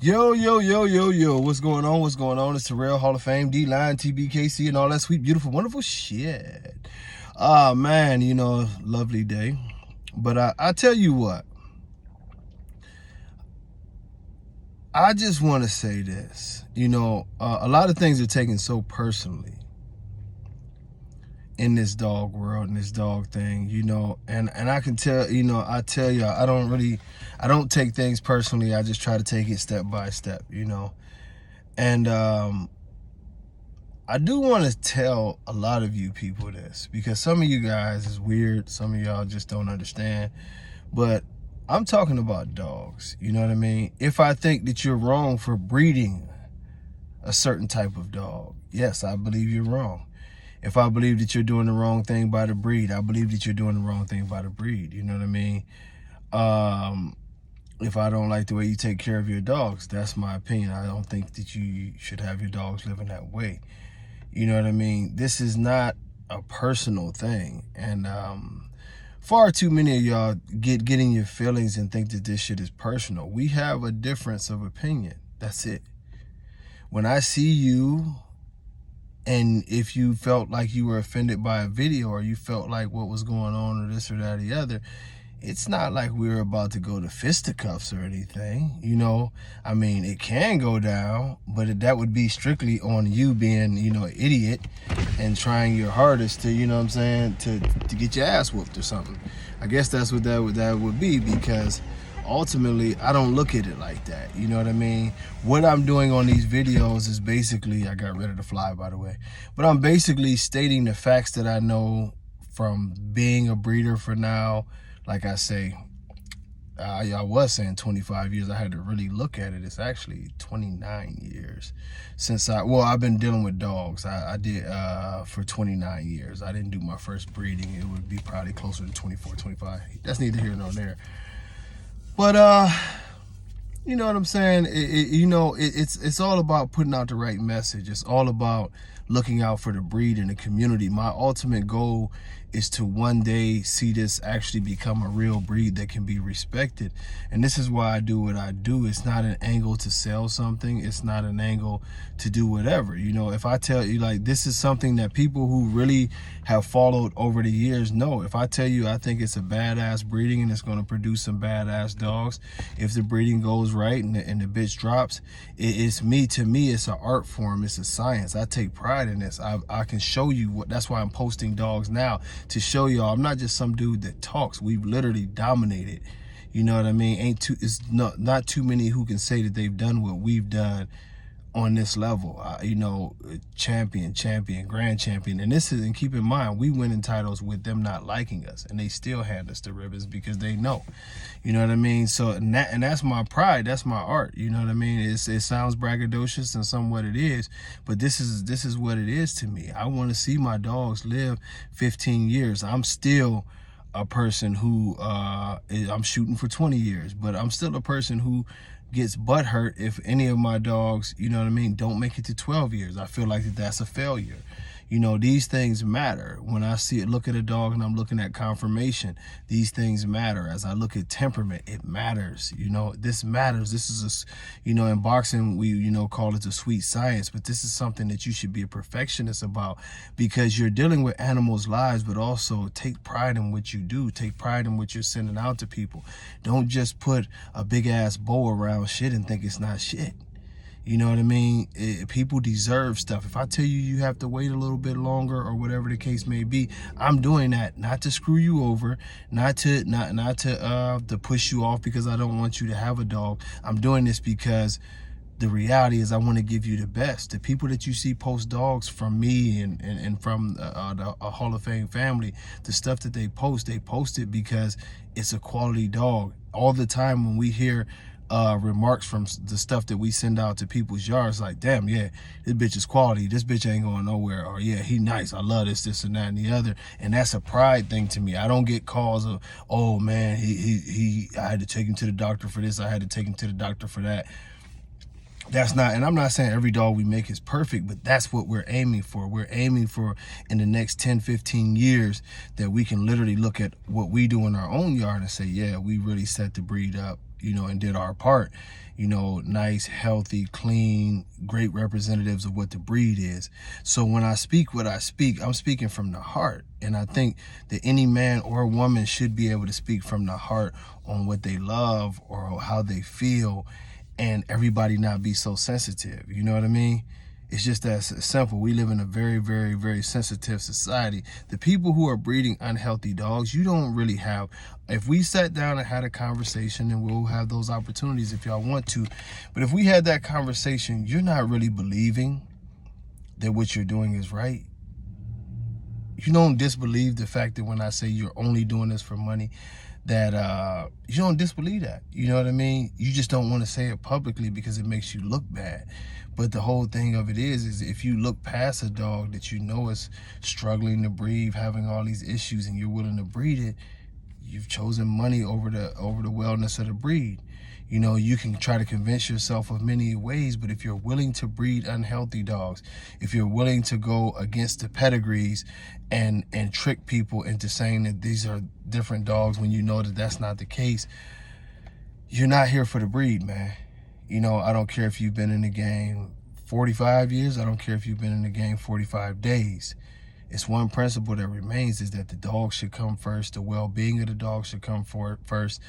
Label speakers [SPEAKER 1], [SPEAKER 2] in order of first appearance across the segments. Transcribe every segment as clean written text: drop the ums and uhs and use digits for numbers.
[SPEAKER 1] Yo, yo, yo, yo, yo. What's going on? What's going on? It's Terrell, Hall of Fame, D-Line, tbkc, and all that sweet, beautiful, wonderful shit. Ah, man, lovely day. But I tell you what, I just want to say this. A lot of things are taken so personally in this dog world and this dog thing, and I can tell, I tell you, I don't take things personally. I just try to take it step by step, and I do want to tell a lot of you people this, because some of you guys is weird, some of y'all just don't understand, but I'm talking about dogs, you know what I mean? If I think that you're wrong for breeding a certain type of dog, yes, I believe you're wrong. If I believe that you're doing the wrong thing by the breed, I believe that you're doing the wrong thing by the breed. You know what I mean? If I don't like the way you take care of your dogs, that's my opinion. I don't think that you should have your dogs living that way. You know what I mean? This is not a personal thing. And far too many of y'all get in your feelings and think that this shit is personal. We have a difference of opinion. That's it. When I see you, and if you felt like you were offended by a video, or you felt like what was going on, or this or that or the other, it's not like we're about to go to fisticuffs or anything, I mean, it can go down, but that would be strictly on you being, an idiot and trying your hardest to, to get your ass whooped or something. I guess that's what that would be, because ultimately, I don't look at it like that. You know what I mean? What I'm doing on these videos is basically, I got rid of the fly, by the way, but I'm basically stating the facts that I know from being a breeder for now. Like I say, I was saying 25 years. I had to really look at it. It's actually 29 years since I've been dealing with dogs. I did for 29 years. I didn't do my first breeding. It would be probably closer to 24, 25. That's neither here nor there. But you know what I'm saying? It's all about putting out the right message. It's all about looking out for the breed and the community. My ultimate goal is to one day see this actually become a real breed that can be respected. And this is why I do what I do. It's not an angle to sell something. It's not an angle to do whatever. If I tell you, like, this is something that people who really have followed over the years know. If I tell you I think it's a badass breeding and it's going to produce some badass dogs, if the breeding goes right and the bitch drops, to me, it's an art form. It's a science. I take pride in this. I can show you that's why I'm posting dogs now, to show y'all I'm not just some dude that talks. We've literally dominated. You know what I mean? It's not too many who can say that they've done what we've done on this level. Champion, grand champion. And keep in mind, we win in titles with them not liking us, and they still hand us the ribbons because they know. You know what I mean? So, and that's my pride. That's my art. You know what I mean? It sounds braggadocious, and somewhat it is, but this is what it is to me. I want to see my dogs live 15 years. I'm still a person who I'm shooting for 20 years, but I'm still a person who gets butthurt if any of my dogs, you know what I mean, don't make it to 12 years. I feel like that's a failure. These things matter. When I look at a dog and I'm looking at conformation, these things matter. As I look at temperament, it matters. This matters. This is in boxing, we, call it a sweet science, but this is something that you should be a perfectionist about, because you're dealing with animals' lives, but also take pride in what you do. Take pride in what you're sending out to people. Don't just put a big ass bow around shit and think it's not shit. You know what I mean? People deserve stuff. If I tell you you have to wait a little bit longer, or whatever the case may be, I'm doing that not to screw you over, not to push you off because I don't want you to have a dog. I'm doing this because the reality is I want to give you the best. The people that you see post dogs from me and from the Hall of Fame family, the stuff that they post it because it's a quality dog. All the time when we hear remarks from the stuff that we send out to people's yards, like, damn, yeah, this bitch is quality, this bitch ain't going nowhere, or yeah, he nice, I love this and that and the other. And that's a pride thing to me. I don't get calls of, oh man, I had to take him to the doctor for this, I had to take him to the doctor for that. That's not, and I'm not saying every dog we make is perfect, but that's what we're aiming for. We're aiming for in the next 10, 15 years that we can literally look at what we do in our own yard and say, yeah, we really set the breed up, you know, and did our part. You know, nice, healthy, clean, great representatives of what the breed is. So when I speak what I speak, I'm speaking from the heart. And I think that any man or woman should be able to speak from the heart on what they love or how they feel, and everybody not be so sensitive. You know what I mean? It's just that simple. We live in a very, very, very sensitive society. The people who are breeding unhealthy dogs, you don't really have, if we sat down and had a conversation, and we'll have those opportunities if y'all want to, but if we had that conversation, you're not really believing that what you're doing is right. You don't disbelieve the fact that when I say you're only doing this for money, that you don't disbelieve that. You know what I mean? You just don't want to say it publicly because it makes you look bad. But the whole thing of it is if you look past a dog that you know is struggling to breathe, having all these issues, and you're willing to breed it, you've chosen money over the wellness of the breed. You know, you can try to convince yourself of many ways, but if you're willing to breed unhealthy dogs, if you're willing to go against the pedigrees and trick people into saying that these are different dogs when you know that that's not the case, you're not here for the breed, man. You know, I don't care if you've been in the game 45 years. I don't care if you've been in the game 45 days. It's one principle that remains, is that the dog should come first. The well-being of the dog should come first.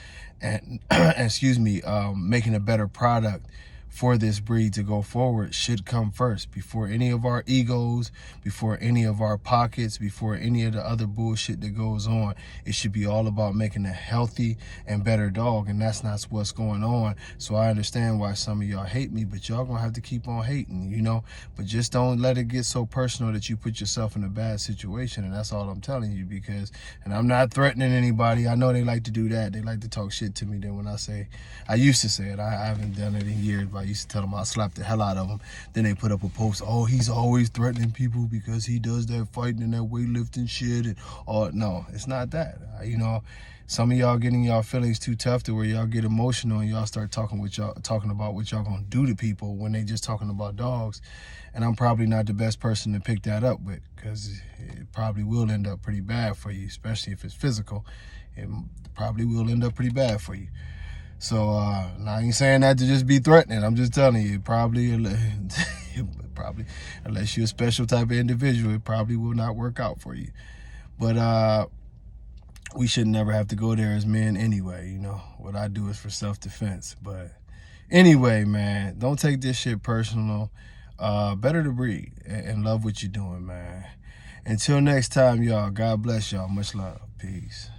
[SPEAKER 1] And, excuse me, making a better product for this breed to go forward should come first, before any of our egos, before any of our pockets, before any of the other bullshit that goes on. It should be all about making a healthy and better dog, and that's not what's going on. So I understand why some of y'all hate me, but y'all gonna have to keep on hating, you know. But just don't let it get so personal that you put yourself in a bad situation, and that's all I'm telling you. Because, and I'm not threatening anybody. I know they like to do that. They like to talk shit to me. Then when I used to say it, I haven't done it in years, but I used to tell them I'll slap the hell out of them. Then they put up a post, oh, he's always threatening people because he does that fighting and that weightlifting shit. And no, it's not that. You know, some of y'all getting y'all feelings too tough to where y'all get emotional and y'all start talking about what y'all gonna do to people when they just talking about dogs. And I'm probably not the best person to pick that up with, because it probably will end up pretty bad for you, especially if it's physical. It probably will end up pretty bad for you. So I ain't saying that to just be threatening. I'm just telling you, probably, unless you're a special type of individual, it probably will not work out for you. But we should never have to go there as men anyway. You know, what I do is for self-defense. But anyway, man, don't take this shit personal. Better to breed and love what you're doing, man. Until next time, y'all, God bless y'all. Much love. Peace.